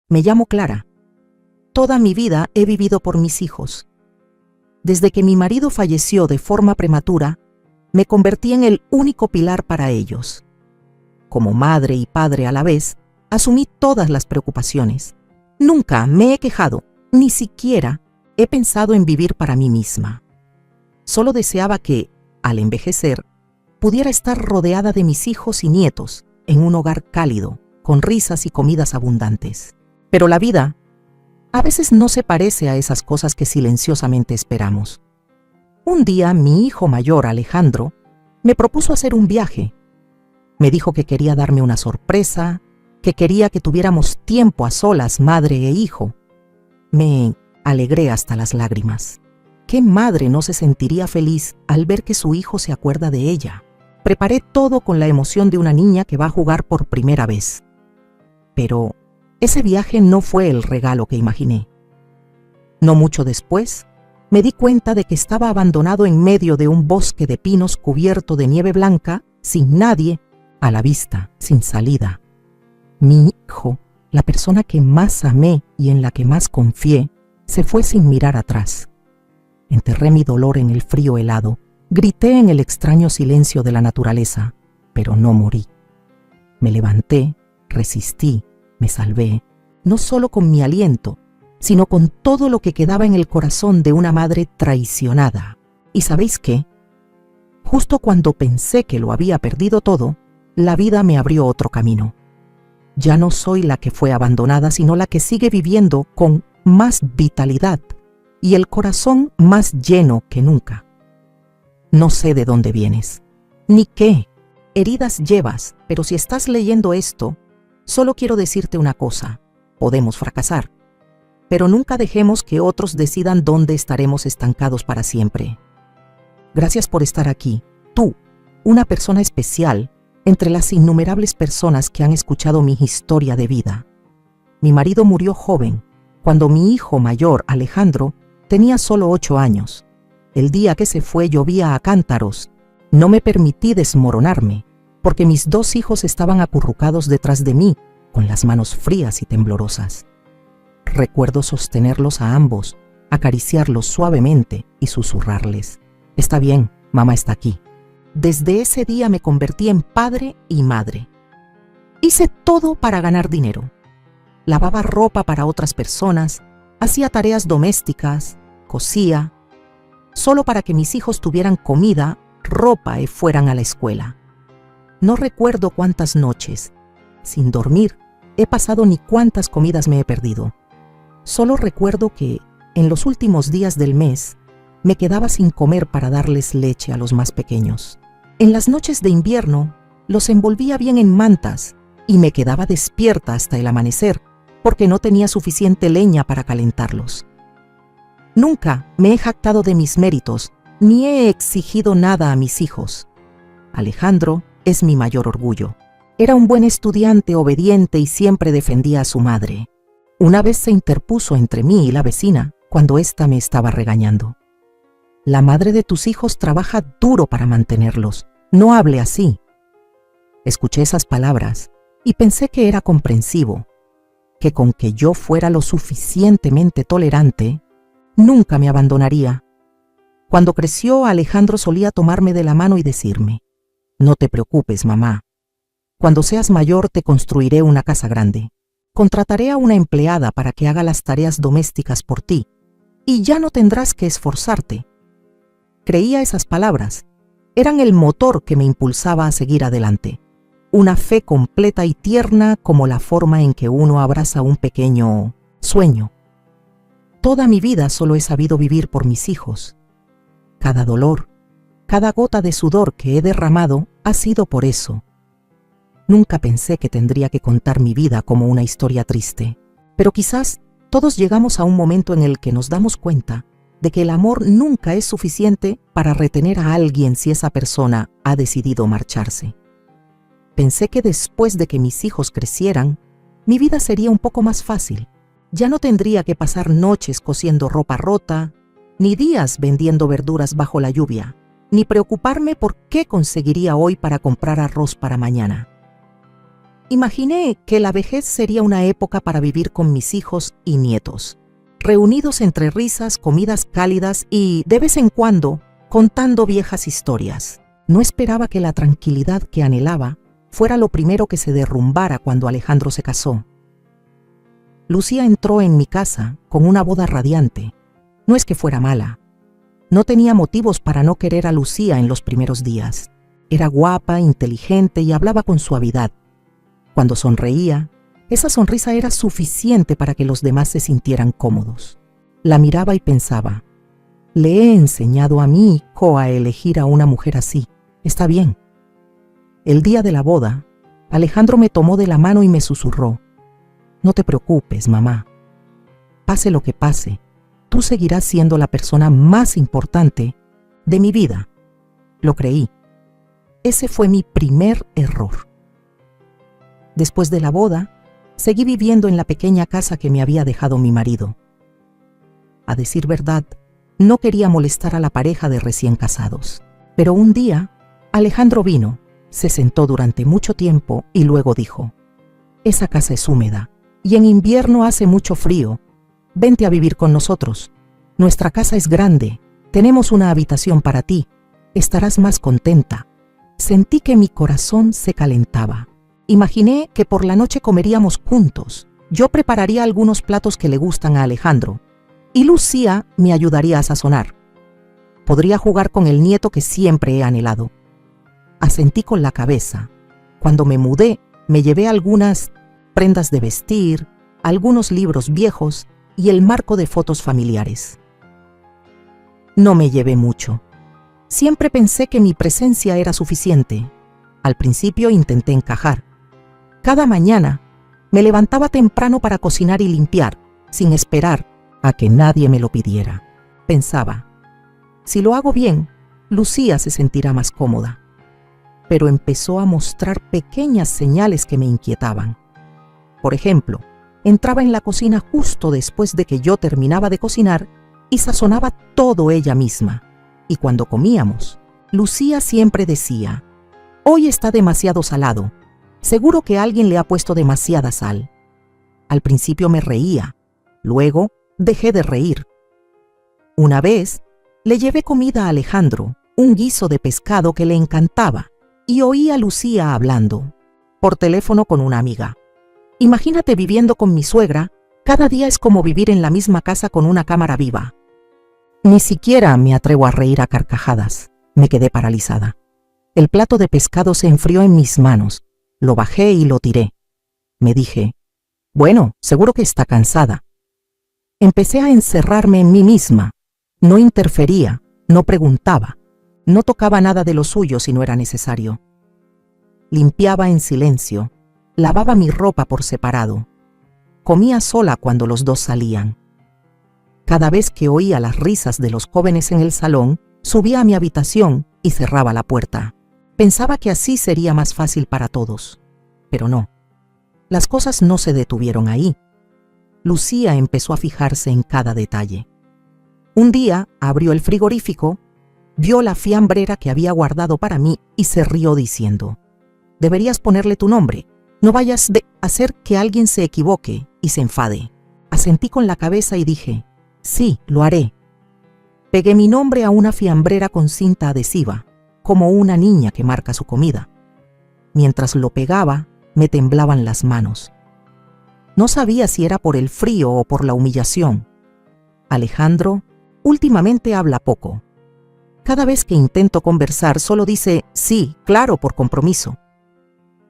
Me llamo Clara. Toda mi vida he vivido por mis hijos. Desde que mi marido falleció de forma prematura, me convertí en el único pilar para ellos. Como madre y padre a la vez, asumí todas las preocupaciones. Nunca me he quejado, ni siquiera he pensado en vivir para mí misma. Solo deseaba que, al envejecer, pudiera estar rodeada de mis hijos y nietos en un hogar cálido, con risas y comidas abundantes. Pero la vida a veces no se parece a esas cosas que silenciosamente esperamos. Un día mi hijo mayor, Alejandro, me propuso hacer un viaje. Me dijo que quería darme una sorpresa, que quería que tuviéramos tiempo a solas, madre e hijo. Me alegré hasta las lágrimas. ¿Qué madre no se sentiría feliz al ver que su hijo se acuerda de ella? Preparé todo con la emoción de una niña que va a jugar por primera vez. Pero ese viaje no fue el regalo que imaginé. No mucho después, me di cuenta de que estaba abandonado en medio de un bosque de pinos cubierto de nieve blanca, sin nadie a la vista, sin salida. Mi hijo, la persona que más amé y en la que más confié, se fue sin mirar atrás. Enterré mi dolor en el frío helado, grité en el extraño silencio de la naturaleza, pero no morí. Me levanté, resistí, me salvé, no solo con mi aliento, sino con todo lo que quedaba en el corazón de una madre traicionada. ¿Y sabéis qué? Justo cuando pensé que lo había perdido todo, la vida me abrió otro camino. Ya no soy la que fue abandonada, sino la que sigue viviendo con más vitalidad y el corazón más lleno que nunca. No sé de dónde vienes, ni qué heridas llevas, pero si estás leyendo esto, solo quiero decirte una cosa: podemos fracasar, pero nunca dejemos que otros decidan dónde estaremos estancados para siempre. Gracias por estar aquí, tú, una persona especial entre las innumerables personas que han escuchado mi historia de vida. Mi marido murió joven, cuando mi hijo mayor, Alejandro, tenía solo 8 años. El día que se fue llovía a cántaros. No me permití desmoronarme, porque mis 2 hijos estaban acurrucados detrás de mí, con las manos frías y temblorosas. Recuerdo sostenerlos a ambos, acariciarlos suavemente y susurrarles: «Está bien, mamá está aquí». Desde ese día me convertí en padre y madre. Hice todo para ganar dinero. Lavaba ropa para otras personas, hacía tareas domésticas, cosía, solo para que mis hijos tuvieran comida, ropa y fueran a la escuela. No recuerdo cuántas noches, sin dormir, he pasado ni cuántas comidas me he perdido. Solo recuerdo que, en los últimos días del mes, me quedaba sin comer para darles leche a los más pequeños. En las noches de invierno, los envolvía bien en mantas y me quedaba despierta hasta el amanecer, porque no tenía suficiente leña para calentarlos. Nunca me he jactado de mis méritos, ni he exigido nada a mis hijos. Alejandro es mi mayor orgullo. Era un buen estudiante, obediente y siempre defendía a su madre. Una vez se interpuso entre mí y la vecina cuando ésta me estaba regañando. La madre de tus hijos trabaja duro para mantenerlos. No hable así. Escuché esas palabras y pensé que era comprensivo, que con que yo fuera lo suficientemente tolerante, nunca me abandonaría. Cuando creció, Alejandro solía tomarme de la mano y decirme: «No te preocupes, mamá. Cuando seas mayor te construiré una casa grande. Contrataré a una empleada para que haga las tareas domésticas por ti, y ya no tendrás que esforzarte». Creía esas palabras. Eran el motor que me impulsaba a seguir adelante. Una fe completa y tierna como la forma en que uno abraza un pequeño sueño. Toda mi vida solo he sabido vivir por mis hijos. Cada dolor, cada gota de sudor que he derramado ha sido por eso. Nunca pensé que tendría que contar mi vida como una historia triste, pero quizás todos llegamos a un momento en el que nos damos cuenta de que el amor nunca es suficiente para retener a alguien si esa persona ha decidido marcharse. Pensé que después de que mis hijos crecieran, mi vida sería un poco más fácil. Ya no tendría que pasar noches cosiendo ropa rota, ni días vendiendo verduras bajo la lluvia, ni preocuparme por qué conseguiría hoy para comprar arroz para mañana. Imaginé que la vejez sería una época para vivir con mis hijos y nietos, reunidos entre risas, comidas cálidas y, de vez en cuando, contando viejas historias. No esperaba que la tranquilidad que anhelaba fuera lo primero que se derrumbara cuando Alejandro se casó. Lucía entró en mi casa con una boda radiante. No es que fuera mala. No tenía motivos para no querer a Lucía en los primeros días. Era guapa, inteligente y hablaba con suavidad. Cuando sonreía, esa sonrisa era suficiente para que los demás se sintieran cómodos. La miraba y pensaba, le he enseñado a mi hijo a elegir a una mujer así. Está bien. El día de la boda, Alejandro me tomó de la mano y me susurró, no te preocupes, mamá. Pase lo que pase, tú seguirás siendo la persona más importante de mi vida. Lo creí. Ese fue mi primer error. Después de la boda, seguí viviendo en la pequeña casa que me había dejado mi marido. A decir verdad, no quería molestar a la pareja de recién casados. Pero un día, Alejandro vino, se sentó durante mucho tiempo y luego dijo, esa casa es húmeda y en invierno hace mucho frío. Vente a vivir con nosotros. Nuestra casa es grande, tenemos una habitación para ti, estarás más contenta. Sentí que mi corazón se calentaba. Imaginé que por la noche comeríamos juntos. Yo prepararía algunos platos que le gustan a Alejandro y Lucía me ayudaría a sazonar. Podría jugar con el nieto que siempre he anhelado. Asentí con la cabeza. Cuando me mudé, me llevé algunas prendas de vestir, algunos libros viejos y el marco de fotos familiares. No me llevé mucho. Siempre pensé que mi presencia era suficiente. Al principio intenté encajar. Cada mañana me levantaba temprano para cocinar y limpiar, sin esperar a que nadie me lo pidiera. Pensaba, si lo hago bien, Lucía se sentirá más cómoda. Pero empezó a mostrar pequeñas señales que me inquietaban. Por ejemplo, entraba en la cocina justo después de que yo terminaba de cocinar y sazonaba todo ella misma. Y cuando comíamos, Lucía siempre decía, hoy está demasiado salado. Seguro que alguien le ha puesto demasiada sal. Al principio me reía, luego dejé de reír. Una vez le llevé comida a Alejandro, un guiso de pescado que le encantaba, y oí a Lucía hablando, por teléfono con una amiga. Imagínate viviendo con mi suegra, cada día es como vivir en la misma casa con una cámara viva. Ni siquiera me atrevo a reír a carcajadas, me quedé paralizada. El plato de pescado se enfrió en mis manos. Lo bajé y lo tiré. Me dije, bueno, seguro que está cansada. Empecé a encerrarme en mí misma. No interfería, no preguntaba, no tocaba nada de lo suyo si no era necesario. Limpiaba en silencio, lavaba mi ropa por separado. Comía sola cuando los dos salían. Cada vez que oía las risas de los jóvenes en el salón, subía a mi habitación y cerraba la puerta. Pensaba que así sería más fácil para todos, pero no. Las cosas no se detuvieron ahí. Lucía empezó a fijarse en cada detalle. Un día abrió el frigorífico, vio la fiambrera que había guardado para mí y se rió diciendo, deberías ponerle tu nombre, no vayas a hacer que alguien se equivoque y se enfade. Asentí con la cabeza y dije, sí, lo haré. Pegué mi nombre a una fiambrera con cinta adhesiva, como una niña que marca su comida. Mientras lo pegaba, me temblaban las manos. No sabía si era por el frío o por la humillación. Alejandro últimamente habla poco. Cada vez que intento conversar solo dice sí, claro, por compromiso.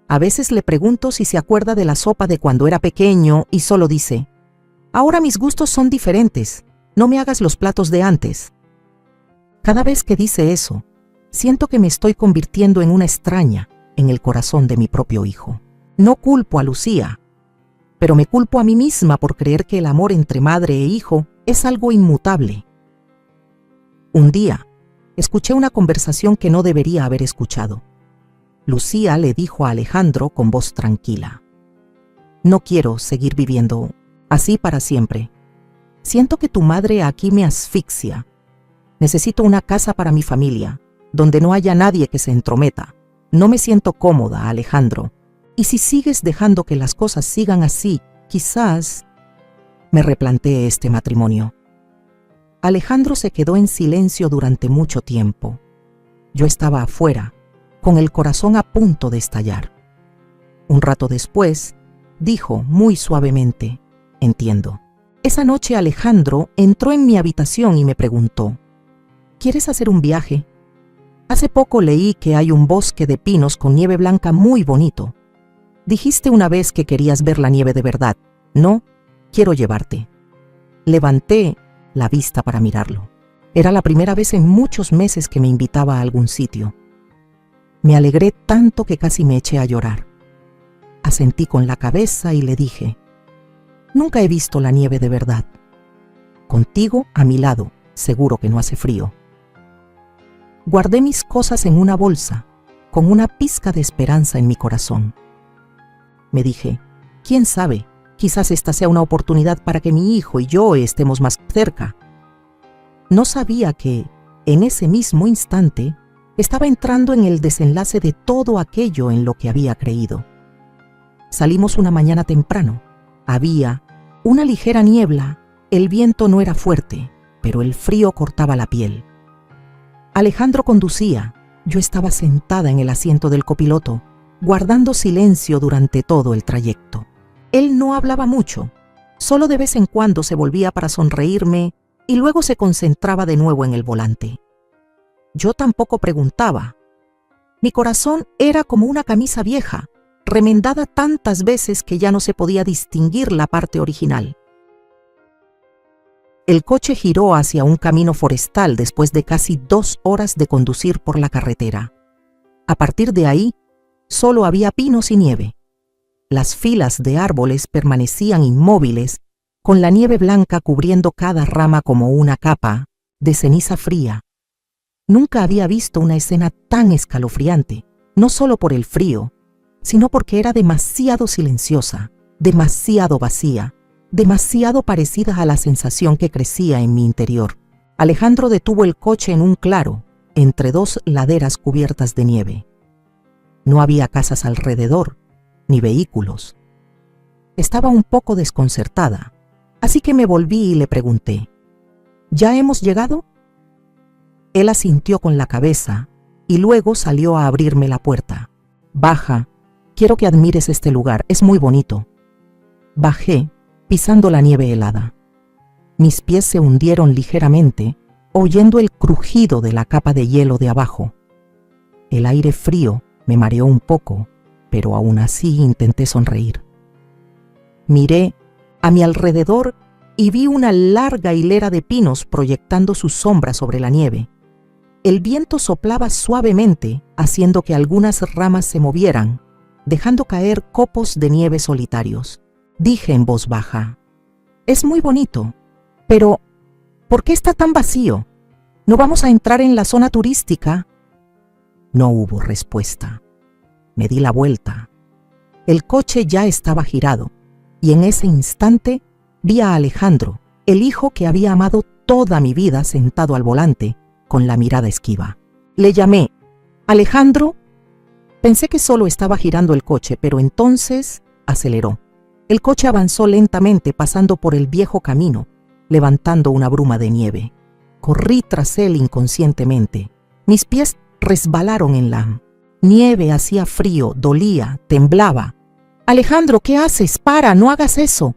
A veces le pregunto si se acuerda de la sopa de cuando era pequeño y solo dice, ahora mis gustos son diferentes, no me hagas los platos de antes. Cada vez que dice eso, siento que me estoy convirtiendo en una extraña en el corazón de mi propio hijo. No culpo a Lucía, pero me culpo a mí misma por creer que el amor entre madre e hijo es algo inmutable. Un día, escuché una conversación que no debería haber escuchado. Lucía le dijo a Alejandro con voz tranquila, no quiero seguir viviendo así para siempre. Siento que tu madre aquí me asfixia. Necesito una casa para mi familia, donde no haya nadie que se entrometa. No me siento cómoda, Alejandro. Y si sigues dejando que las cosas sigan así, quizás me replanteé este matrimonio. Alejandro se quedó en silencio durante mucho tiempo. Yo estaba afuera, con el corazón a punto de estallar. Un rato después, dijo muy suavemente: «Entiendo». Esa noche Alejandro entró en mi habitación y me preguntó: «¿Quieres hacer un viaje? Hace poco leí que hay un bosque de pinos con nieve blanca muy bonito. Dijiste una vez que querías ver la nieve de verdad. No, quiero llevarte». Levanté la vista para mirarlo. Era la primera vez en muchos meses que me invitaba a algún sitio. Me alegré tanto que casi me eché a llorar. Asentí con la cabeza y le dije: «Nunca he visto la nieve de verdad. Contigo a mi lado, seguro que no hace frío». Guardé mis cosas en una bolsa, con una pizca de esperanza en mi corazón. Me dije: «¿Quién sabe? Quizás esta sea una oportunidad para que mi hijo y yo estemos más cerca». No sabía que, en ese mismo instante, estaba entrando en el desenlace de todo aquello en lo que había creído. Salimos una mañana temprano. Había una ligera niebla, el viento no era fuerte, pero el frío cortaba la piel. Alejandro conducía, yo estaba sentada en el asiento del copiloto, guardando silencio durante todo el trayecto. Él no hablaba mucho, solo de vez en cuando se volvía para sonreírme y luego se concentraba de nuevo en el volante. Yo tampoco preguntaba. Mi corazón era como una camisa vieja, remendada tantas veces que ya no se podía distinguir la parte original. El coche giró hacia un camino forestal después de casi 2 horas de conducir por la carretera. A partir de ahí, solo había pinos y nieve. Las filas de árboles permanecían inmóviles, con la nieve blanca cubriendo cada rama como una capa de ceniza fría. Nunca había visto una escena tan escalofriante, no solo por el frío, sino porque era demasiado silenciosa, demasiado vacía, demasiado parecida a la sensación que crecía en mi interior. Alejandro detuvo el coche en un claro, entre 2 laderas cubiertas de nieve. No había casas alrededor, ni vehículos. Estaba un poco desconcertada, así que me volví y le pregunté: ¿Ya hemos llegado? Él asintió con la cabeza y luego salió a abrirme la puerta. «Baja, quiero que admires este lugar, es muy bonito». Bajé, pisando la nieve helada. Mis pies se hundieron ligeramente, oyendo el crujido de la capa de hielo de abajo. El aire frío me mareó un poco, pero aún así intenté sonreír. Miré a mi alrededor y vi una larga hilera de pinos proyectando sus sombras sobre la nieve. El viento soplaba suavemente, haciendo que algunas ramas se movieran, dejando caer copos de nieve solitarios. Dije en voz baja: «Es muy bonito, pero ¿por qué está tan vacío? ¿No vamos a entrar en la zona turística?» No hubo respuesta. Me di la vuelta. El coche ya estaba girado, y en ese instante vi a Alejandro, el hijo que había amado toda mi vida, sentado al volante, con la mirada esquiva. Le llamé: «Alejandro». Pensé que solo estaba girando el coche, pero entonces aceleró. El coche avanzó lentamente, pasando por el viejo camino, levantando una bruma de nieve. Corrí tras él inconscientemente. Mis pies resbalaron en la nieve, hacía frío, dolía, temblaba. «Alejandro, ¿qué haces? ¡Para! ¡No hagas eso!»,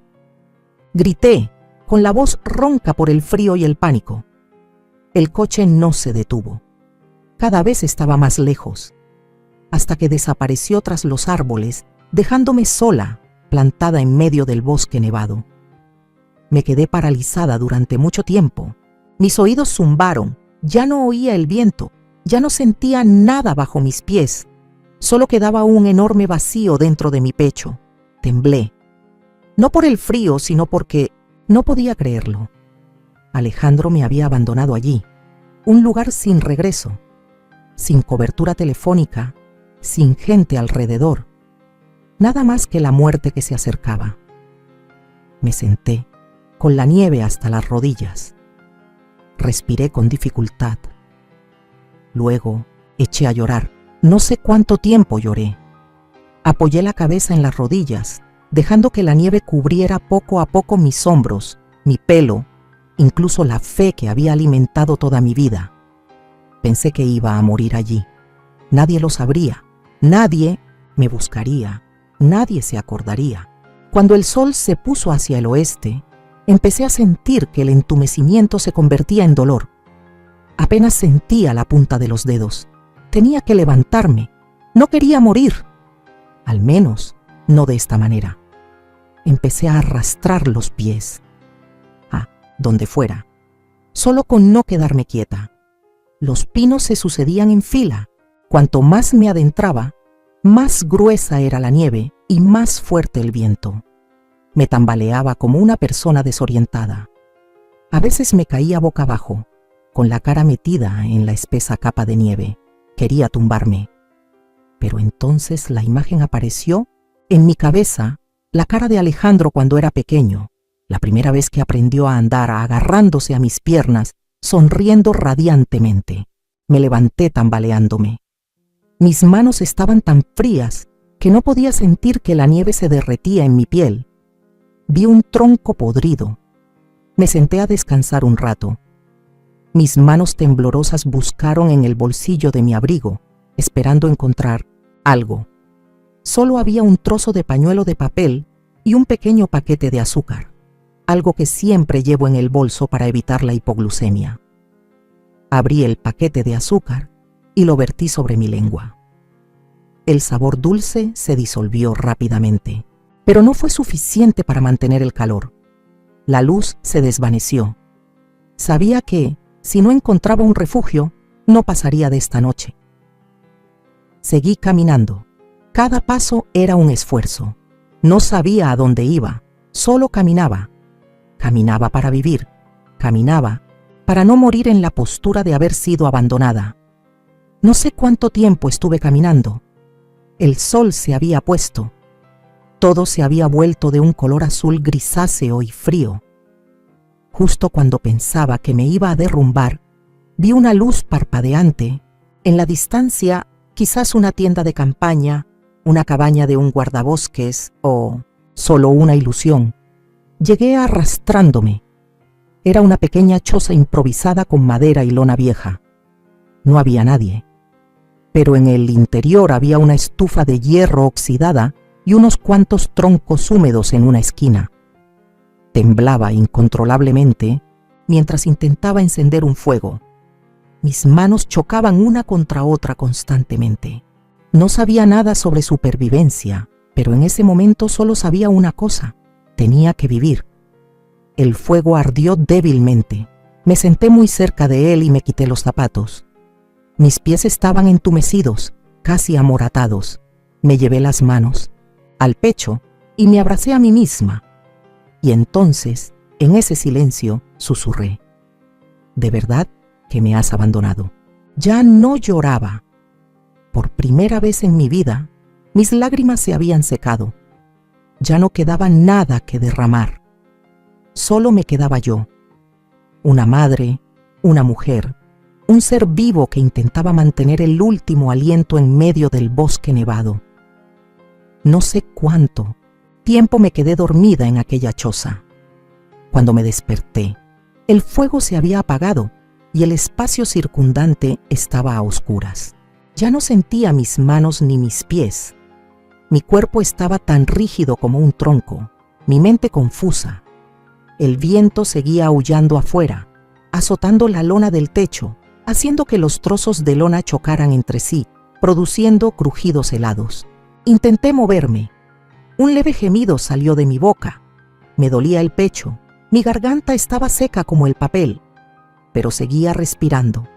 grité, con la voz ronca por el frío y el pánico. El coche no se detuvo. Cada vez estaba más lejos, hasta que desapareció tras los árboles, dejándome sola, plantada en medio del bosque nevado. Me quedé paralizada durante mucho tiempo. Mis oídos zumbaron, ya no oía el viento, ya no sentía nada bajo mis pies. Solo quedaba un enorme vacío dentro de mi pecho. Temblé. No por el frío, sino porque no podía creerlo. Alejandro me había abandonado allí, un lugar sin regreso, sin cobertura telefónica, sin gente alrededor, nada más que la muerte que se acercaba. Me senté, con la nieve hasta las rodillas. Respiré con dificultad. Luego eché a llorar. No sé cuánto tiempo lloré. Apoyé la cabeza en las rodillas, dejando que la nieve cubriera poco a poco mis hombros, mi pelo, incluso la fe que había alimentado toda mi vida. Pensé que iba a morir allí. Nadie lo sabría, nadie me buscaría, nadie se acordaría. Cuando el sol se puso hacia el oeste, empecé a sentir que el entumecimiento se convertía en dolor. Apenas sentía la punta de los dedos. Tenía que levantarme. No quería morir. Al menos, no de esta manera. Empecé a arrastrar los pies. Donde fuera. Solo con no quedarme quieta. Los pinos se sucedían en fila. Cuanto más me adentraba, más gruesa era la nieve y más fuerte el viento. Me tambaleaba como una persona desorientada. A veces me caía boca abajo, con la cara metida en la espesa capa de nieve. Quería tumbarme. Pero entonces la imagen apareció en mi cabeza, la cara de Alejandro cuando era pequeño, la primera vez que aprendió a andar agarrándose a mis piernas, sonriendo radiantemente. Me levanté tambaleándome. Mis manos estaban tan frías que no podía sentir que la nieve se derretía en mi piel. Vi un tronco podrido. Me senté a descansar un rato. Mis manos temblorosas buscaron en el bolsillo de mi abrigo, esperando encontrar algo. Solo había un trozo de pañuelo de papel y un pequeño paquete de azúcar, algo que siempre llevo en el bolso para evitar la hipoglucemia. Abrí el paquete de azúcar y lo vertí sobre mi lengua. El sabor dulce se disolvió rápidamente, pero no fue suficiente para mantener el calor. La luz se desvaneció. Sabía que, si no encontraba un refugio, no pasaría de esta noche. Seguí caminando. Cada paso era un esfuerzo. No sabía a dónde iba, solo caminaba. Caminaba para vivir. Caminaba para no morir en la postura de haber sido abandonada. No sé cuánto tiempo estuve caminando. El sol se había puesto. Todo se había vuelto de un color azul grisáceo y frío. Justo cuando pensaba que me iba a derrumbar, vi una luz parpadeante. En la distancia, quizás una tienda de campaña, una cabaña de un guardabosques o solo una ilusión. Llegué arrastrándome. Era una pequeña choza improvisada con madera y lona vieja. No había nadie, pero en el interior había una estufa de hierro oxidada y unos cuantos troncos húmedos en una esquina. Temblaba incontrolablemente mientras intentaba encender un fuego. Mis manos chocaban una contra otra constantemente. No sabía nada sobre supervivencia, pero en ese momento solo sabía una cosa: tenía que vivir. El fuego ardió débilmente. Me senté muy cerca de él y me quité los zapatos. Mis pies estaban entumecidos, casi amoratados. Me llevé las manos al pecho y me abracé a mí misma. Y entonces, en ese silencio, susurré: ¿de verdad que me has abandonado? Ya no lloraba. Por primera vez en mi vida, mis lágrimas se habían secado. Ya no quedaba nada que derramar. Solo me quedaba yo, una madre, una mujer, un ser vivo que intentaba mantener el último aliento en medio del bosque nevado. No sé cuánto tiempo me quedé dormida en aquella choza. Cuando me desperté, el fuego se había apagado y el espacio circundante estaba a oscuras. Ya no sentía mis manos ni mis pies. Mi cuerpo estaba tan rígido como un tronco, mi mente confusa. El viento seguía aullando afuera, azotando la lona del techo, haciendo que los trozos de lona chocaran entre sí, produciendo crujidos helados. Intenté moverme. Un leve gemido salió de mi boca. Me dolía el pecho. Mi garganta estaba seca como el papel, pero seguía respirando.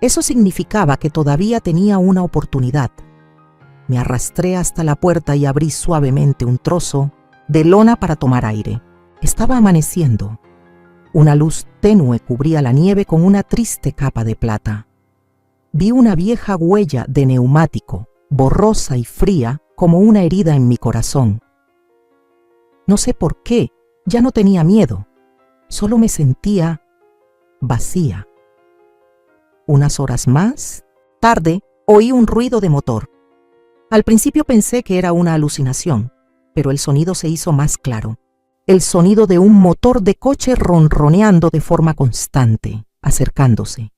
Eso significaba que todavía tenía una oportunidad. Me arrastré hasta la puerta y abrí suavemente un trozo de lona para tomar aire. Estaba amaneciendo. Una luz tenue cubría la nieve con una triste capa de plata. Vi una vieja huella de neumático, borrosa y fría como una herida en mi corazón. No sé por qué, ya no tenía miedo. Solo me sentía vacía. Unas horas más tarde, oí un ruido de motor. Al principio pensé que era una alucinación, pero el sonido se hizo más claro. El sonido de un motor de coche ronroneando de forma constante, acercándose.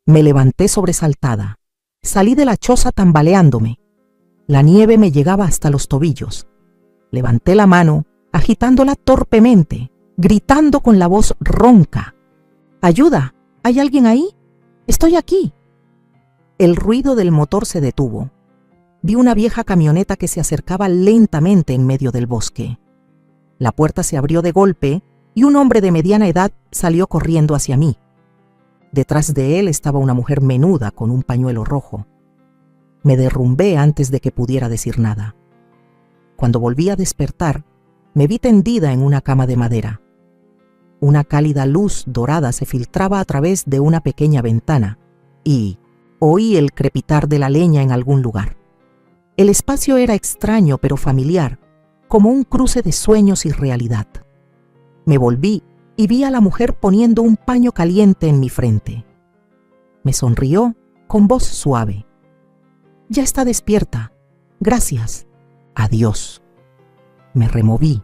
Me levanté sobresaltada. Salí de la choza tambaleándome. La nieve me llegaba hasta los tobillos. Levanté la mano, agitándola torpemente, gritando con la voz ronca. ¡Ayuda! ¿Hay alguien ahí? ¡Estoy aquí! El ruido del motor se detuvo. Vi una vieja camioneta que se acercaba lentamente en medio del bosque. La puerta se abrió de golpe y un hombre de mediana edad salió corriendo hacia mí. Detrás de él estaba una mujer menuda con un pañuelo rojo. Me derrumbé antes de que pudiera decir nada. Cuando volví a despertar, me vi tendida en una cama de madera. Una cálida luz dorada se filtraba a través de una pequeña ventana y oí el crepitar de la leña en algún lugar. El espacio era extraño pero familiar, como un cruce de sueños y realidad. Me volví y vi a la mujer poniendo un paño caliente en mi frente. Me sonrió con voz suave. «Ya está despierta. Gracias. Adiós». Me removí,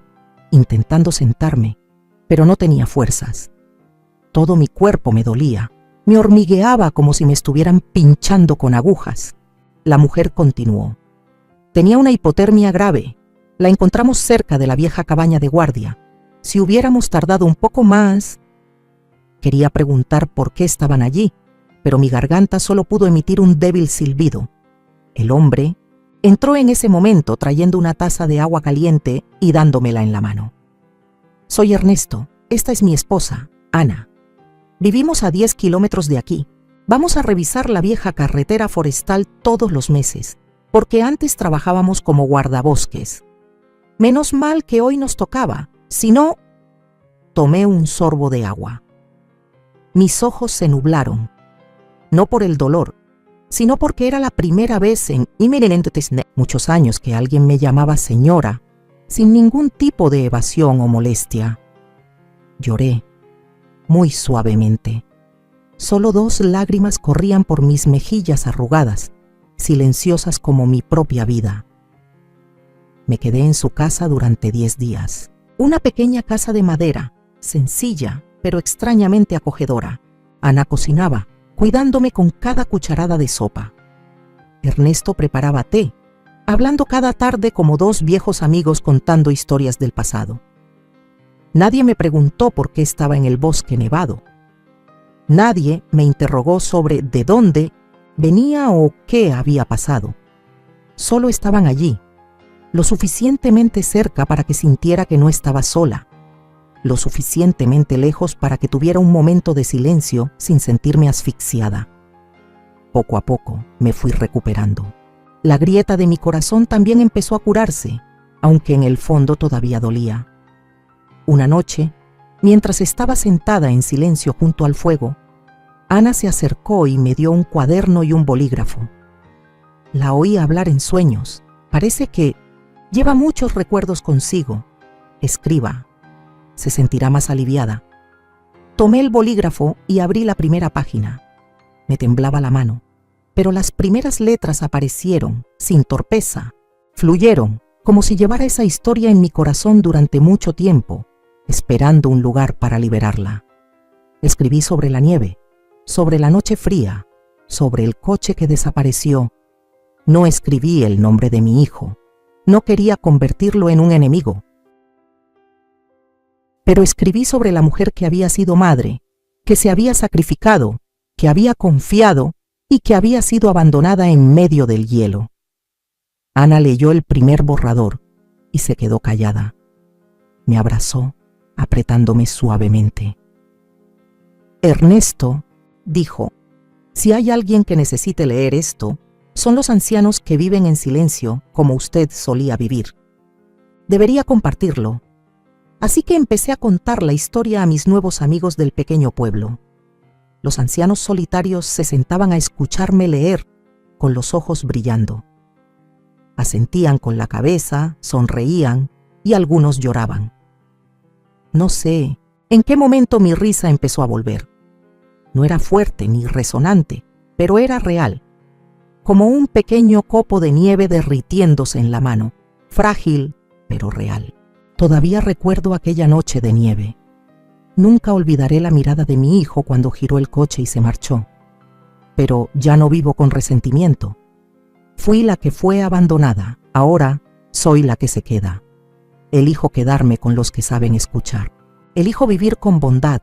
intentando sentarme, pero no tenía fuerzas. Todo mi cuerpo me dolía, me hormigueaba como si me estuvieran pinchando con agujas. La mujer continuó. «Tenía una hipotermia grave. La encontramos cerca de la vieja cabaña de guardia. Si hubiéramos tardado un poco más...». Quería preguntar por qué estaban allí, pero mi garganta solo pudo emitir un débil silbido. El hombre entró en ese momento trayendo una taza de agua caliente y dándomela en la mano. «Soy Ernesto. Esta es mi esposa, Ana. Vivimos a 10 kilómetros de aquí. Vamos a revisar la vieja carretera forestal todos los meses, porque antes trabajábamos como guardabosques. Menos mal que hoy nos tocaba, si no...». Tomé un sorbo de agua. Mis ojos se nublaron, no por el dolor, sino porque era la primera vez en muchos años que alguien me llamaba señora, sin ningún tipo de evasión o molestia. Lloré, muy suavemente. Solo 2 lágrimas corrían por mis mejillas arrugadas, silenciosas como mi propia vida. Me quedé en su casa durante 10 días. Una pequeña casa de madera, sencilla, pero extrañamente acogedora. Ana cocinaba, cuidándome con cada cucharada de sopa. Ernesto preparaba té, hablando cada tarde como 2 viejos amigos contando historias del pasado. Nadie me preguntó por qué estaba en el bosque nevado. Nadie me interrogó sobre de dónde venía o qué había pasado. Solo estaban allí, lo suficientemente cerca para que sintiera que no estaba sola, lo suficientemente lejos para que tuviera un momento de silencio sin sentirme asfixiada. Poco a poco me fui recuperando. La grieta de mi corazón también empezó a curarse, aunque en el fondo todavía dolía. Una noche, mientras estaba sentada en silencio junto al fuego, Ana se acercó y me dio un cuaderno y un bolígrafo. La oí hablar en sueños. Parece que lleva muchos recuerdos consigo. Escriba. Se sentirá más aliviada. Tomé el bolígrafo y abrí la primera página. Me temblaba la mano, pero las primeras letras aparecieron, sin torpeza, fluyeron, como si llevara esa historia en mi corazón durante mucho tiempo, esperando un lugar para liberarla. Escribí sobre la nieve, sobre la noche fría, sobre el coche que desapareció. No escribí el nombre de mi hijo. No quería convertirlo en un enemigo. Pero escribí sobre la mujer que había sido madre, que se había sacrificado, que había confiado y que había sido abandonada en medio del hielo. Ana leyó el primer borrador y se quedó callada. Me abrazó, apretándome suavemente. «Ernesto», dijo, «si hay alguien que necesite leer esto, son los ancianos que viven en silencio como usted solía vivir. Debería compartirlo». Así que empecé a contar la historia a mis nuevos amigos del pequeño pueblo. Los ancianos solitarios se sentaban a escucharme leer, con los ojos brillando. Asentían con la cabeza, sonreían y algunos lloraban. No sé en qué momento mi risa empezó a volver. No era fuerte ni resonante, pero era real. como un pequeño copo de nieve derritiéndose en la mano, frágil pero real. Todavía recuerdo aquella noche de nieve. Nunca olvidaré la mirada de mi hijo cuando giró el coche y se marchó. Pero ya no vivo con resentimiento. Fui la que fue abandonada, ahora soy la que se queda. Elijo quedarme con los que saben escuchar. Elijo vivir con bondad,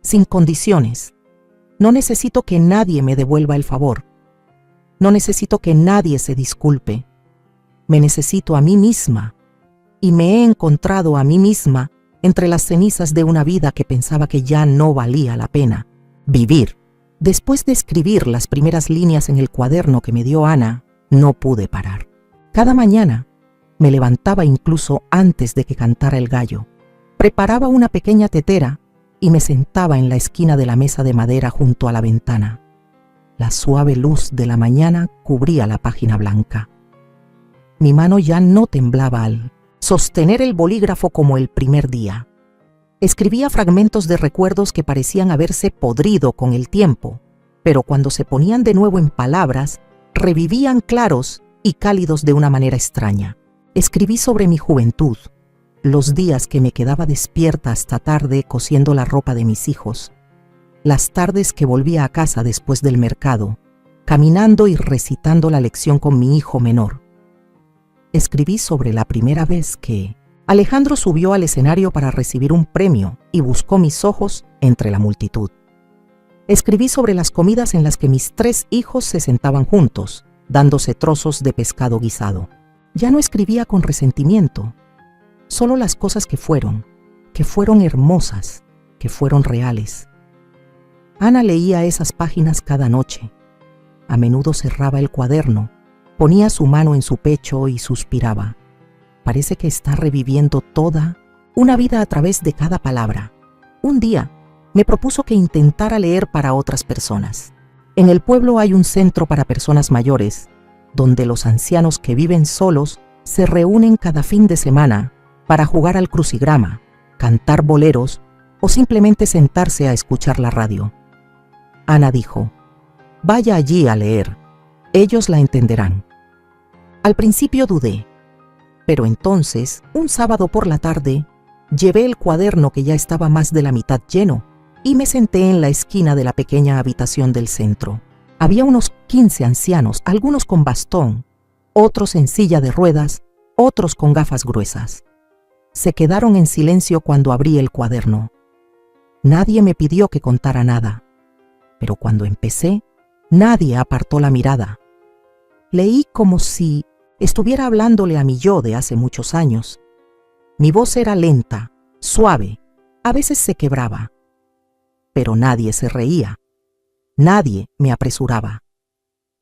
sin condiciones. No necesito que nadie me devuelva el favor. No necesito que nadie se disculpe. Me necesito a mí misma. Y me he encontrado a mí misma entre las cenizas de una vida que pensaba que ya no valía la pena vivir. Después de escribir las primeras líneas en el cuaderno que me dio Ana, no pude parar. Cada mañana me levantaba incluso antes de que cantara el gallo. Preparaba una pequeña tetera y me sentaba en la esquina de la mesa de madera junto a la ventana. La suave luz de la mañana cubría la página blanca. Mi mano ya no temblaba al sostener el bolígrafo como el primer día. Escribía fragmentos de recuerdos que parecían haberse podrido con el tiempo, pero cuando se ponían de nuevo en palabras, revivían claros y cálidos de una manera extraña. Escribí sobre mi juventud, los días que me quedaba despierta hasta tarde cosiendo la ropa de mis hijos, las tardes que volvía a casa después del mercado, caminando y recitando la lección con mi hijo menor. Escribí sobre la primera vez que Alejandro subió al escenario para recibir un premio y buscó mis ojos entre la multitud. Escribí sobre las comidas en las que mis 3 hijos se sentaban juntos, dándose trozos de pescado guisado. Ya no escribía con resentimiento, solo las cosas que fueron hermosas, que fueron reales. Ana leía esas páginas cada noche. A menudo cerraba el cuaderno, ponía su mano en su pecho y suspiraba. Parece que está reviviendo toda una vida a través de cada palabra. Un día me propuso que intentara leer para otras personas. En el pueblo hay un centro para personas mayores, donde los ancianos que viven solos se reúnen cada fin de semana para jugar al crucigrama, cantar boleros o simplemente sentarse a escuchar la radio. Ana dijo: «Vaya allí a leer, ellos la entenderán». Al principio dudé, pero entonces, un sábado por la tarde, llevé el cuaderno que ya estaba más de la mitad lleno y me senté en la esquina de la pequeña habitación del centro. Había unos 15 ancianos, algunos con bastón, otros en silla de ruedas, otros con gafas gruesas. Se quedaron en silencio cuando abrí el cuaderno. Nadie me pidió que contara nada, pero cuando empecé, nadie apartó la mirada. Leí como si estuviera hablándole a mi yo de hace muchos años. Mi voz era lenta, suave, a veces se quebraba. Pero nadie se reía. Nadie me apresuraba.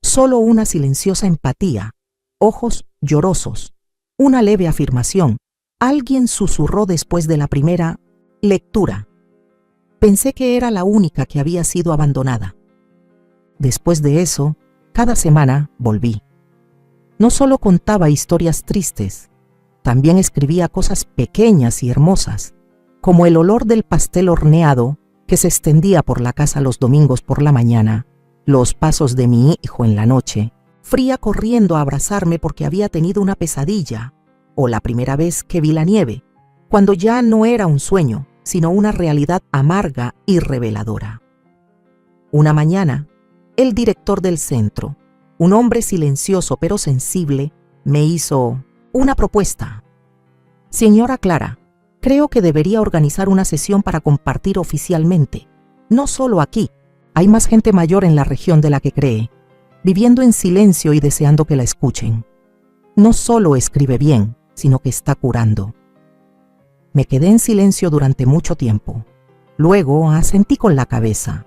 Solo una silenciosa empatía, ojos llorosos, una leve afirmación. Alguien susurró después de la primera lectura. Pensé que era la única que había sido abandonada. Después de eso, cada semana volví. No solo contaba historias tristes, también escribía cosas pequeñas y hermosas, como el olor del pastel horneado que se extendía por la casa los domingos por la mañana, los pasos de mi hijo en la noche, fría corriendo a abrazarme porque había tenido una pesadilla, o la primera vez que vi la nieve, cuando ya no era un sueño, sino una realidad amarga y reveladora. Una mañana, el director del centro, un hombre silencioso pero sensible, me hizo una propuesta. «Señora Clara, creo que debería organizar una sesión para compartir oficialmente. No solo aquí, hay más gente mayor en la región de la que cree, viviendo en silencio y deseando que la escuchen. No solo escribe bien, sino que está curando». Me quedé en silencio durante mucho tiempo. Luego asentí con la cabeza.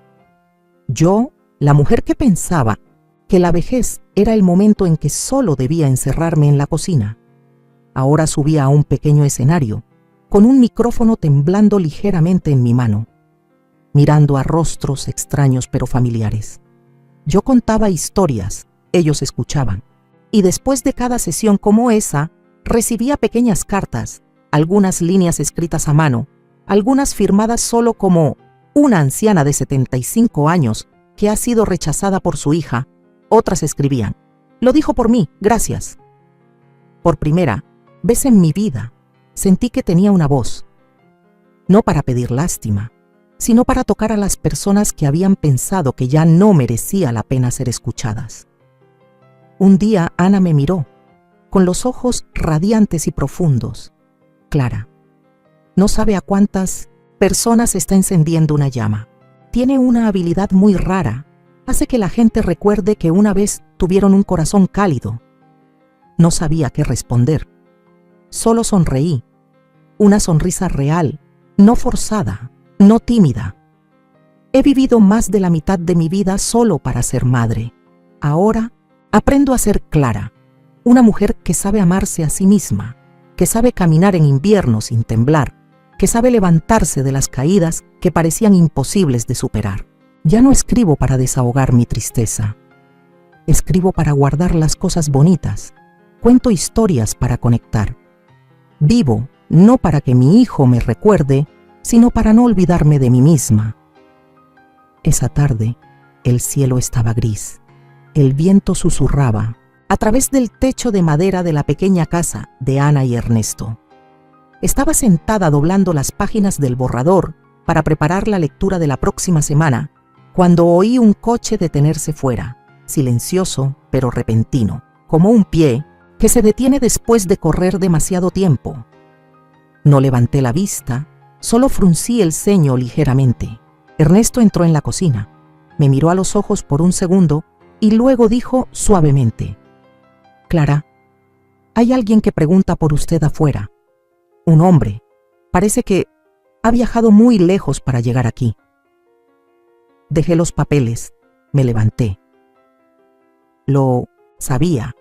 Yo, la mujer que pensaba que la vejez era el momento en que solo debía encerrarme en la cocina, ahora subía a un pequeño escenario, con un micrófono temblando ligeramente en mi mano, mirando a rostros extraños pero familiares. Yo contaba historias, ellos escuchaban, y después de cada sesión como esa, recibía pequeñas cartas, algunas líneas escritas a mano, algunas firmadas solo como una anciana de 75 años que ha sido rechazada por su hija. Otras escribían: Lo dijo por mí, gracias. Por primera vez en mi vida, sentí que tenía una voz, no para pedir lástima, sino para tocar a las personas que habían pensado que ya no merecía la pena ser escuchadas. Un día Ana me miró, con los ojos radiantes y profundos. Clara, no sabe a cuántas personas está encendiendo una llama. Tiene una habilidad muy rara. Hace que la gente recuerde que una vez tuvieron un corazón cálido. No sabía qué responder. Solo sonreí. Una sonrisa real, no forzada, no tímida. He vivido más de la mitad de mi vida solo para ser madre. Ahora aprendo a ser Clara, una mujer que sabe amarse a sí misma, que sabe caminar en invierno sin temblar, que sabe levantarse de las caídas que parecían imposibles de superar. Ya no escribo para desahogar mi tristeza. Escribo para guardar las cosas bonitas. Cuento historias para conectar. Vivo no para que mi hijo me recuerde, sino para no olvidarme de mí misma. Esa tarde, el cielo estaba gris. El viento susurraba a través del techo de madera de la pequeña casa de Ana y Ernesto. Estaba sentada doblando las páginas del borrador para preparar la lectura de la próxima semana, cuando oí un coche detenerse fuera, silencioso pero repentino, como un pie que se detiene después de correr demasiado tiempo. No levanté la vista, solo fruncí el ceño ligeramente. Ernesto entró en la cocina, me miró a los ojos por un segundo y luego dijo suavemente: Clara, hay alguien que pregunta por usted afuera. Un hombre. Parece que ha viajado muy lejos para llegar aquí. Dejé los papeles, me levanté. Lo sabía.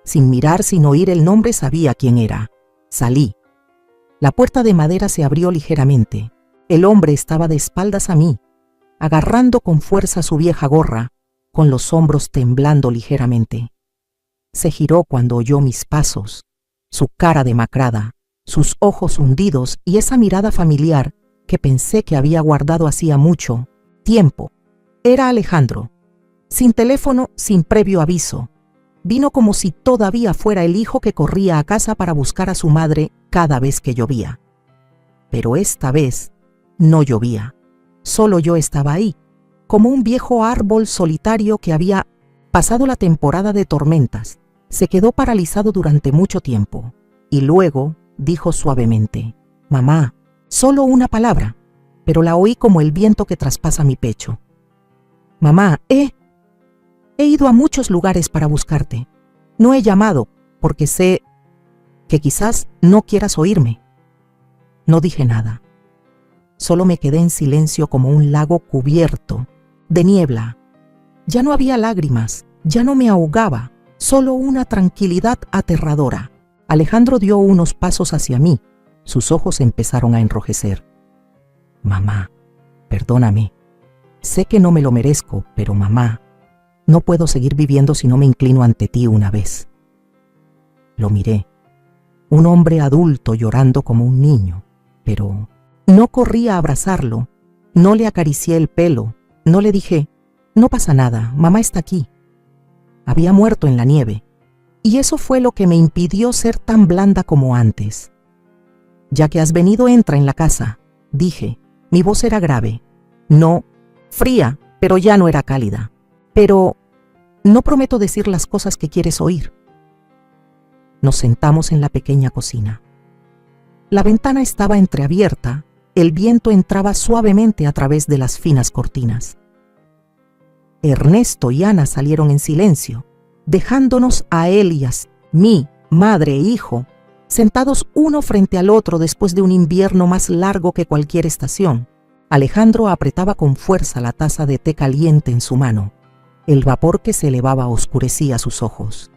Sin mirar, sin oír el nombre, sabía quién era. Salí. La puerta de madera se abrió ligeramente. El hombre estaba de espaldas a mí, agarrando con fuerza su vieja gorra, con los hombros temblando ligeramente. Se giró cuando oyó mis pasos, su cara demacrada, sus ojos hundidos y esa mirada familiar que pensé que había guardado hacía mucho tiempo. Era Alejandro, sin teléfono, sin previo aviso. Vino como si todavía fuera el hijo que corría a casa para buscar a su madre cada vez que llovía. Pero esta vez no llovía, solo yo estaba ahí, como un viejo árbol solitario que había pasado la temporada de tormentas. Se quedó paralizado durante mucho tiempo y luego dijo suavemente: Mamá, solo una palabra, pero la oí como el viento que traspasa mi pecho. Mamá, he ido a muchos lugares para buscarte. No he llamado porque sé que quizás no quieras oírme. No dije nada. Solo me quedé en silencio como un lago cubierto de niebla. Ya no había lágrimas, ya no me ahogaba, solo una tranquilidad aterradora. Alejandro dio unos pasos hacia mí. Sus ojos empezaron a enrojecer. Mamá, perdóname. Sé que no me lo merezco, pero mamá, no puedo seguir viviendo si no me inclino ante ti una vez. Lo miré. Un hombre adulto llorando como un niño, pero no corrí a abrazarlo, no le acaricié el pelo, no le dije: no pasa nada, mamá está aquí. Había muerto en la nieve, y eso fue lo que me impidió ser tan blanda como antes. Ya que has venido, entra en la casa, dije. Mi voz era grave, no fría, pero ya no era cálida. Pero no prometo decir las cosas que quieres oír. Nos sentamos en la pequeña cocina. La ventana estaba entreabierta, el viento entraba suavemente a través de las finas cortinas. Ernesto y Ana salieron en silencio, dejándonos a Elias, mí, madre e hijo, sentados uno frente al otro después de un invierno más largo que cualquier estación. Alejandro apretaba con fuerza la taza de té caliente en su mano. El vapor que se elevaba oscurecía sus ojos.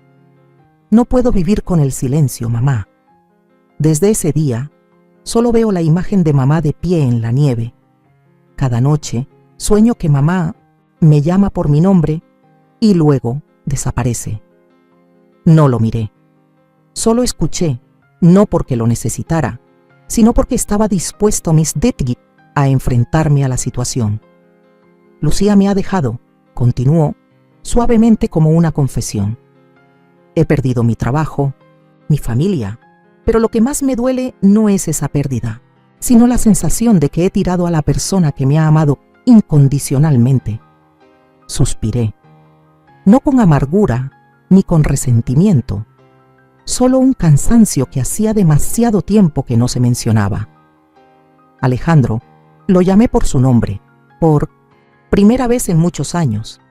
No puedo vivir con el silencio, mamá. Desde ese día, solo veo la imagen de mamá de pie en la nieve. Cada noche, sueño que mamá me llama por mi nombre y luego desaparece. No lo miré. Solo escuché, no porque lo necesitara, sino porque estaba dispuesto a enfrentarme a la situación. Lucía me ha dejado, continuó, suavemente como una confesión. He perdido mi trabajo, mi familia, pero lo que más me duele no es esa pérdida, sino la sensación de que he tirado a la persona que me ha amado incondicionalmente. Suspiré, no con amargura ni con resentimiento, solo un cansancio que hacía demasiado tiempo que no se mencionaba. Alejandro, lo llamé por su nombre, por primera vez en muchos años.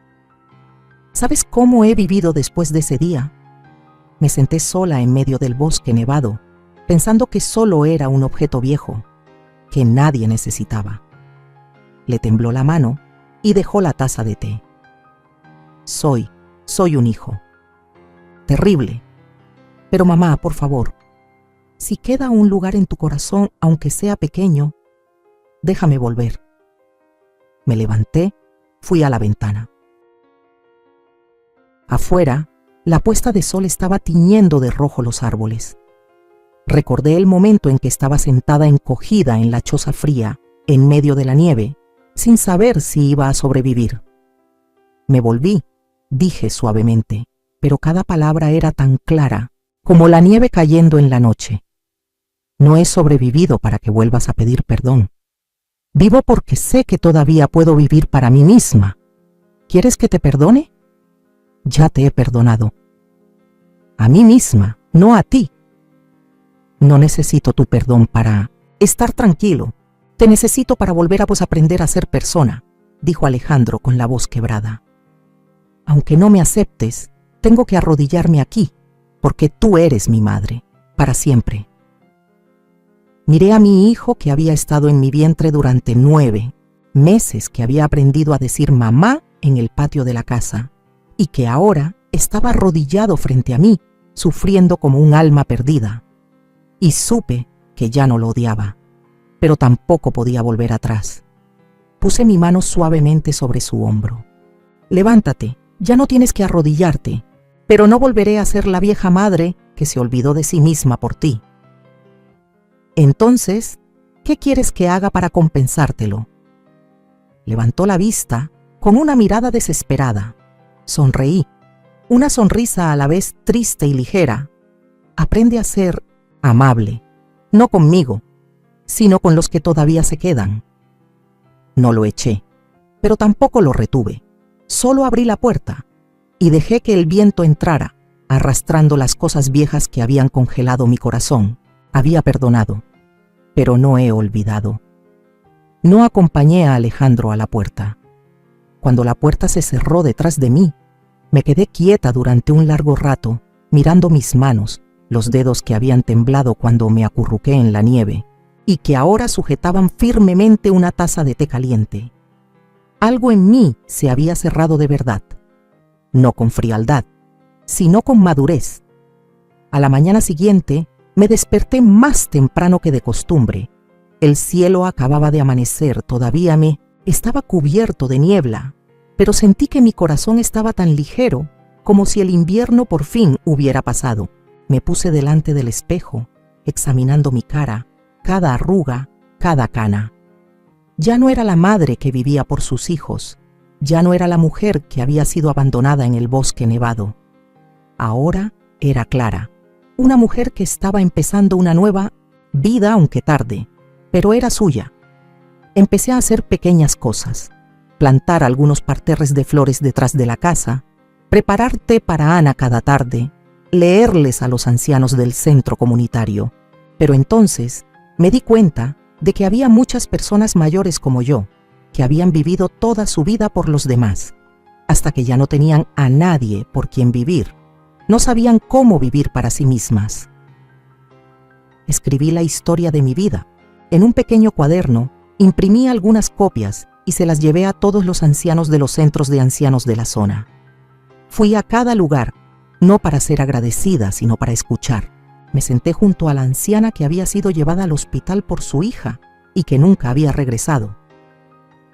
¿Sabes cómo he vivido después de ese día? Me senté sola en medio del bosque nevado, pensando que solo era un objeto viejo, que nadie necesitaba. Le tembló la mano y dejó la taza de té. Soy un hijo. Terrible. Pero mamá, por favor, si queda un lugar en tu corazón, aunque sea pequeño, déjame volver. Me levanté, fui a la ventana. Afuera, la puesta de sol estaba tiñendo de rojo los árboles. Recordé el momento en que estaba sentada encogida en la choza fría, en medio de la nieve, sin saber si iba a sobrevivir. Me volví, dije suavemente, pero cada palabra era tan clara como la nieve cayendo en la noche. No he sobrevivido para que vuelvas a pedir perdón. Vivo porque sé que todavía puedo vivir para mí misma. ¿Quieres que te perdone? Ya te he perdonado. A mí misma, no a ti. No necesito tu perdón para estar tranquilo. Te necesito para volver a aprender a ser persona, dijo Alejandro con la voz quebrada. Aunque no me aceptes, tengo que arrodillarme aquí, porque tú eres mi madre, para siempre. Miré a mi hijo que había estado en mi vientre durante 9 meses, que había aprendido a decir mamá en el patio de la casa, y que ahora estaba arrodillado frente a mí, sufriendo como un alma perdida. Y supe que ya no lo odiaba, pero tampoco podía volver atrás. Puse mi mano suavemente sobre su hombro. Levántate, ya no tienes que arrodillarte, pero no volveré a ser la vieja madre que se olvidó de sí misma por ti. Entonces, ¿qué quieres que haga para compensártelo? Levantó la vista con una mirada desesperada. Sonreí, una sonrisa a la vez triste y ligera. Aprende a ser amable, no conmigo, sino con los que todavía se quedan. No lo eché, pero tampoco lo retuve. Solo abrí la puerta y dejé que el viento entrara, arrastrando las cosas viejas que habían congelado mi corazón. Había perdonado, pero no he olvidado. No acompañé a Alejandro a la puerta. Cuando la puerta se cerró detrás de mí, me quedé quieta durante un largo rato, mirando mis manos, los dedos que habían temblado cuando me acurruqué en la nieve y que ahora sujetaban firmemente una taza de té caliente. Algo en mí se había cerrado de verdad, no con frialdad, sino con madurez. A la mañana siguiente me desperté más temprano que de costumbre. El cielo acababa de amanecer, todavía estaba cubierto de niebla, pero sentí que mi corazón estaba tan ligero como si el invierno por fin hubiera pasado. Me puse delante del espejo, examinando mi cara, cada arruga, cada cana. Ya no era la madre que vivía por sus hijos, ya no era la mujer que había sido abandonada en el bosque nevado. Ahora era Clara, una mujer que estaba empezando una nueva vida, aunque tarde, pero era suya. Empecé a hacer pequeñas cosas, plantar algunos parterres de flores detrás de la casa, preparar té para Ana cada tarde, leerles a los ancianos del centro comunitario. Pero entonces me di cuenta de que había muchas personas mayores como yo, que habían vivido toda su vida por los demás, hasta que ya no tenían a nadie por quien vivir. No sabían cómo vivir para sí mismas. Escribí la historia de mi vida. En un pequeño cuaderno, imprimí algunas copias y se las llevé a todos los ancianos de los centros de ancianos de la zona. Fui a cada lugar, no para ser agradecida, sino para escuchar. Me senté junto a la anciana que había sido llevada al hospital por su hija y que nunca había regresado.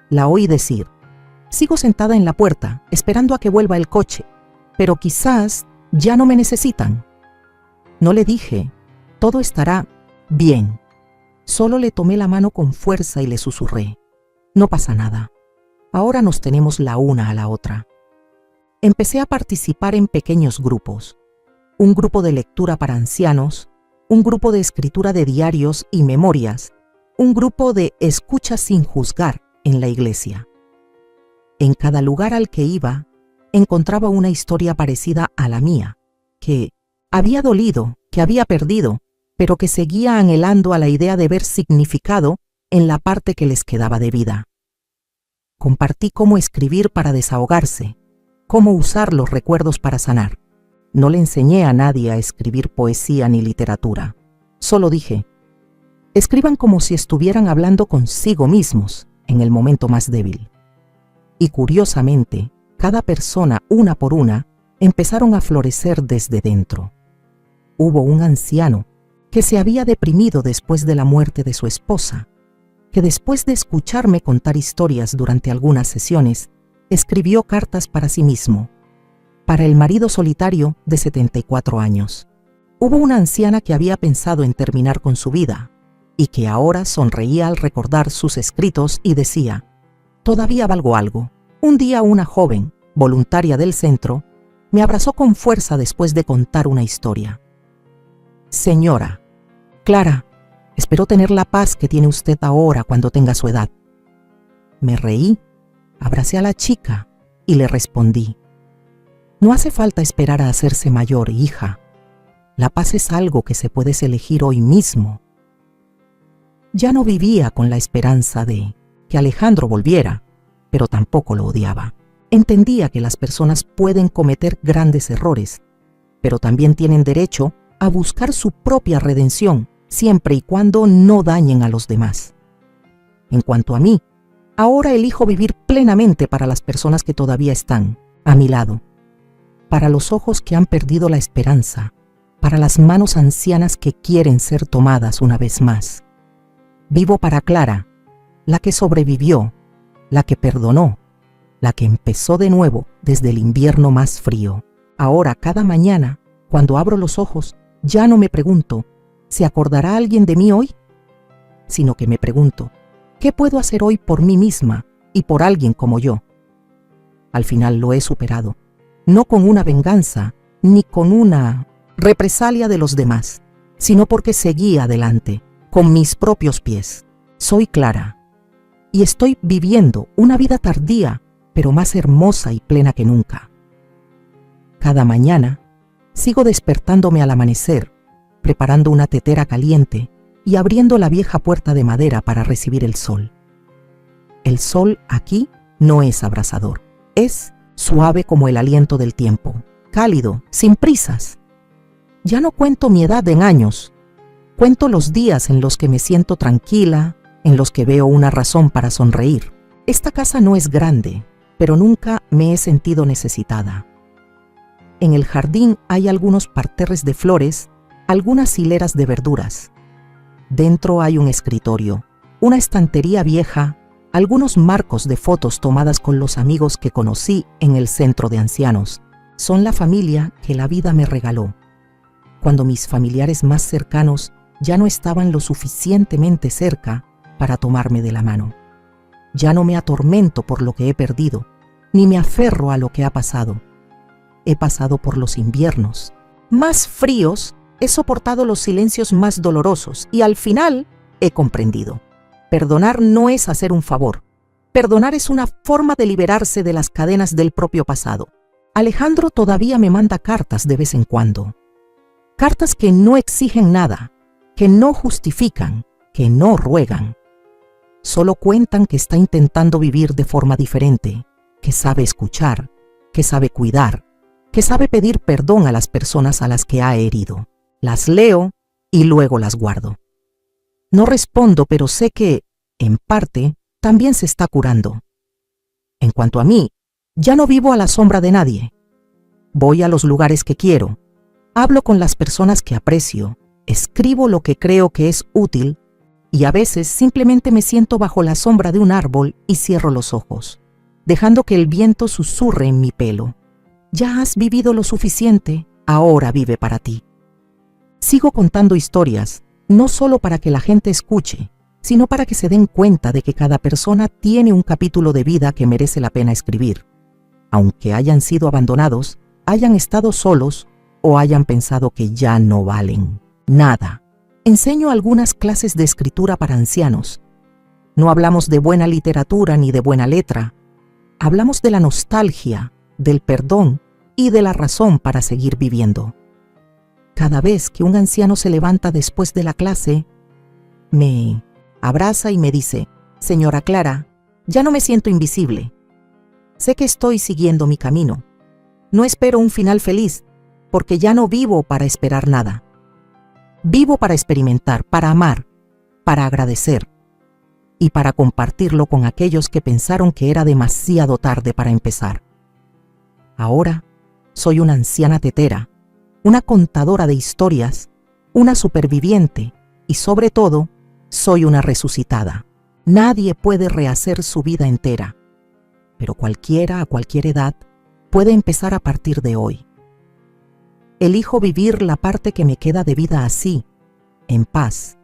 La oí decir: sigo sentada en la puerta, esperando a que vuelva el coche, pero quizás ya no me necesitan. No le dije: todo estará bien. Solo le tomé la mano con fuerza y le susurré: no pasa nada. Ahora nos tenemos la una a la otra. Empecé a participar en pequeños grupos. un grupo de lectura para ancianos, un grupo de escritura de diarios y memorias, un grupo de escucha sin juzgar en la iglesia. En cada lugar al que iba, encontraba una historia parecida a la mía, que había dolido, que había perdido, pero que seguía anhelando a la idea de ver significado en la parte que les quedaba de vida. Compartí cómo escribir para desahogarse, cómo usar los recuerdos para sanar. No le enseñé a nadie a escribir poesía ni literatura. Solo dije, escriban como si estuvieran hablando consigo mismos en el momento más débil. Y curiosamente, cada persona, una por una, empezaron a florecer desde dentro. Hubo un anciano que se había deprimido después de la muerte de su esposa, que después de escucharme contar historias durante algunas sesiones, escribió cartas para sí mismo, para el marido solitario de 74 años. Hubo una anciana que había pensado en terminar con su vida y que ahora sonreía al recordar sus escritos y decía, todavía valgo algo. Un día una joven, voluntaria del centro, me abrazó con fuerza después de contar una historia. Señora, Clara, espero tener la paz que tiene usted ahora cuando tenga su edad. Me reí, abracé a la chica y le respondí, no hace falta esperar a hacerse mayor, hija. La paz es algo que se puede elegir hoy mismo. Ya no vivía con la esperanza de que Alejandro volviera, pero tampoco lo odiaba. Entendía que las personas pueden cometer grandes errores, pero también tienen derecho a buscar su propia redención, siempre y cuando no dañen a los demás. En cuanto a mí, ahora elijo vivir plenamente para las personas que todavía están a mi lado, para los ojos que han perdido la esperanza, para las manos ancianas que quieren ser tomadas una vez más. Vivo para Clara, la que sobrevivió, la que perdonó, la que empezó de nuevo desde el invierno más frío. Ahora, cada mañana, cuando abro los ojos, ya no me pregunto, ¿se acordará alguien de mí hoy? Sino que me pregunto, ¿qué puedo hacer hoy por mí misma y por alguien como yo? Al final lo he superado, no con una venganza, ni con una represalia de los demás, sino porque seguí adelante, con mis propios pies. Soy Clara, y estoy viviendo una vida tardía, pero más hermosa y plena que nunca. Cada mañana, sigo despertándome al amanecer, preparando una tetera caliente y abriendo la vieja puerta de madera para recibir el sol. El sol aquí no es abrasador, es suave como el aliento del tiempo, cálido, sin prisas. Ya no cuento mi edad en años, cuento los días en los que me siento tranquila, en los que veo una razón para sonreír. Esta casa no es grande, pero nunca me he sentido necesitada. En el jardín hay algunos parterres de flores, algunas hileras de verduras. Dentro hay un escritorio, una estantería vieja, algunos marcos de fotos tomadas con los amigos que conocí en el centro de ancianos. Son la familia que la vida me regaló, cuando mis familiares más cercanos ya no estaban lo suficientemente cerca para tomarme de la mano. Ya no me atormento por lo que he perdido, ni me aferro a lo que ha pasado. He pasado por los inviernos más fríos, he soportado los silencios más dolorosos y al final he comprendido. Perdonar no es hacer un favor. Perdonar es una forma de liberarse de las cadenas del propio pasado. Alejandro todavía me manda cartas de vez en cuando. Cartas que no exigen nada, que no justifican, que no ruegan. Solo cuentan que está intentando vivir de forma diferente, que sabe escuchar, que sabe cuidar, que sabe pedir perdón a las personas a las que ha herido. Las leo y luego las guardo. No respondo, pero sé que, en parte, también se está curando. En cuanto a mí, ya no vivo a la sombra de nadie. Voy a los lugares que quiero, hablo con las personas que aprecio, escribo lo que creo que es útil y a veces simplemente me siento bajo la sombra de un árbol y cierro los ojos, dejando que el viento susurre en mi pelo. Ya has vivido lo suficiente, ahora vive para ti. Sigo contando historias, no solo para que la gente escuche, sino para que se den cuenta de que cada persona tiene un capítulo de vida que merece la pena escribir. Aunque hayan sido abandonados, hayan estado solos o hayan pensado que ya no valen nada. Enseño algunas clases de escritura para ancianos. No hablamos de buena literatura ni de buena letra. Hablamos de la nostalgia, del perdón y de la razón para seguir viviendo. Cada vez que un anciano se levanta después de la clase, me abraza y me dice: «Señora Clara, ya no me siento invisible. Sé que estoy siguiendo mi camino. No espero un final feliz, porque ya no vivo para esperar nada. Vivo para experimentar, para amar, para agradecer y para compartirlo con aquellos que pensaron que era demasiado tarde para empezar». Ahora soy una anciana tetera, una contadora de historias, una superviviente y, sobre todo, soy una resucitada. Nadie puede rehacer su vida entera, pero cualquiera a cualquier edad puede empezar a partir de hoy. Elijo vivir la parte que me queda de vida así, en paz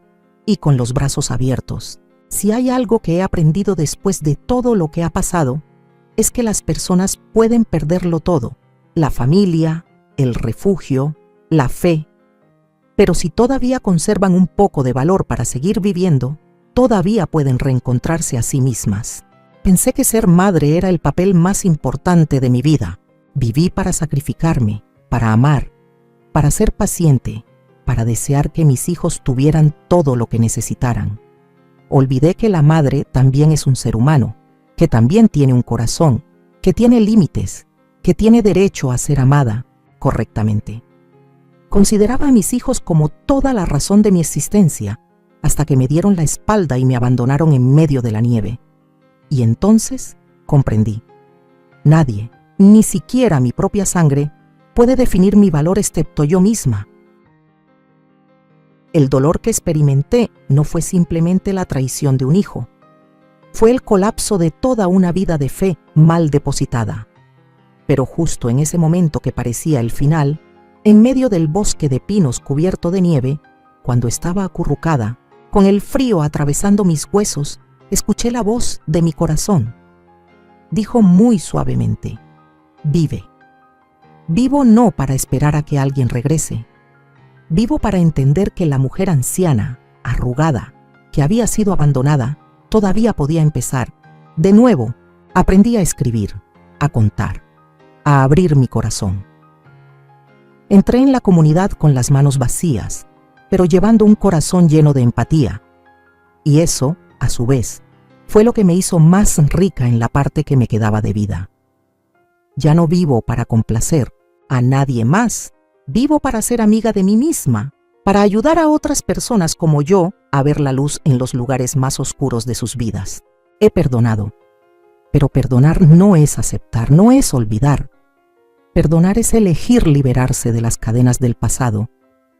y con los brazos abiertos. Si hay algo que he aprendido después de todo lo que ha pasado, es que las personas pueden perderlo todo: la familia, el refugio, la fe. Pero si todavía conservan un poco de valor para seguir viviendo, todavía pueden reencontrarse a sí mismas. Pensé que ser madre era el papel más importante de mi vida. Viví para sacrificarme, para amar, para ser paciente, para desear que mis hijos tuvieran todo lo que necesitaran. Olvidé que la madre también es un ser humano, que también tiene un corazón, que tiene límites, que tiene derecho a ser amada correctamente. Consideraba a mis hijos como toda la razón de mi existencia, hasta que me dieron la espalda y me abandonaron en medio de la nieve. Y entonces comprendí: nadie, ni siquiera mi propia sangre, puede definir mi valor excepto yo misma. El dolor que experimenté no fue simplemente la traición de un hijo, fue el colapso de toda una vida de fe mal depositada. Pero justo en ese momento que parecía el final, en medio del bosque de pinos cubierto de nieve, cuando estaba acurrucada, con el frío atravesando mis huesos, escuché la voz de mi corazón. Dijo muy suavemente: «Vive». Vivo no para esperar a que alguien regrese. Vivo para entender que la mujer anciana, arrugada, que había sido abandonada, todavía podía empezar. De nuevo, aprendí a escribir, a contar, a abrir mi corazón. Entré en la comunidad con las manos vacías, pero llevando un corazón lleno de empatía. Y eso, a su vez, fue lo que me hizo más rica en la parte que me quedaba de vida. Ya no vivo para complacer a nadie más. Vivo para ser amiga de mí misma, para ayudar a otras personas como yo a ver la luz en los lugares más oscuros de sus vidas. He perdonado, pero perdonar no es aceptar, no es olvidar. Perdonar es elegir liberarse de las cadenas del pasado,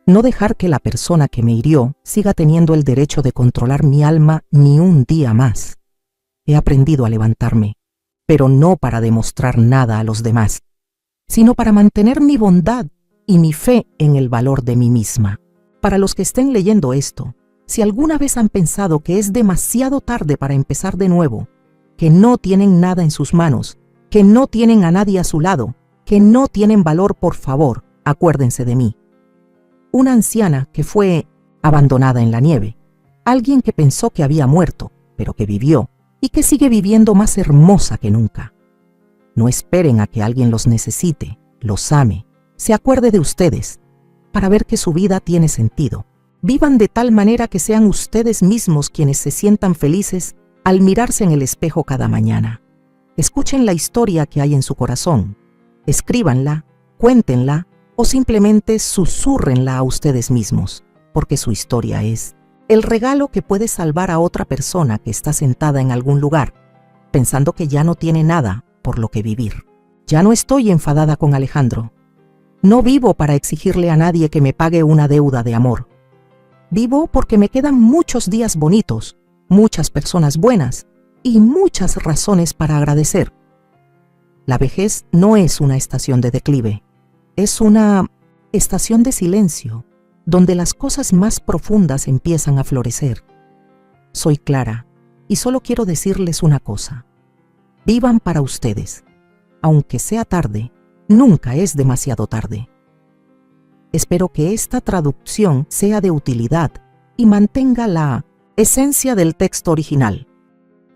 no dejar que la persona que me hirió siga teniendo el derecho de controlar mi alma ni un día más. He aprendido a levantarme, pero no para demostrar nada a los demás, sino para mantener mi bondad y mi fe en el valor de mí misma. Para los que estén leyendo esto, si alguna vez han pensado que es demasiado tarde para empezar de nuevo, que no tienen nada en sus manos, que no tienen a nadie a su lado, que no tienen valor, por favor, acuérdense de mí. Una anciana que fue abandonada en la nieve, alguien que pensó que había muerto, pero que vivió y que sigue viviendo más hermosa que nunca. No esperen a que alguien los necesite, los ame, se acuerde de ustedes, para ver que su vida tiene sentido. Vivan de tal manera que sean ustedes mismos quienes se sientan felices al mirarse en el espejo cada mañana. Escuchen la historia que hay en su corazón, escríbanla, cuéntenla o simplemente susúrrenla a ustedes mismos, porque su historia es el regalo que puede salvar a otra persona que está sentada en algún lugar, pensando que ya no tiene nada por lo que vivir. Ya no estoy enfadada con Alejandro. No vivo para exigirle a nadie que me pague una deuda de amor. Vivo porque me quedan muchos días bonitos, muchas personas buenas y muchas razones para agradecer. La vejez no es una estación de declive, es una estación de silencio, donde las cosas más profundas empiezan a florecer. Soy Clara y solo quiero decirles una cosa: vivan para ustedes. Aunque sea tarde, nunca es demasiado tarde. Espero que esta traducción sea de utilidad y mantenga la esencia del texto original.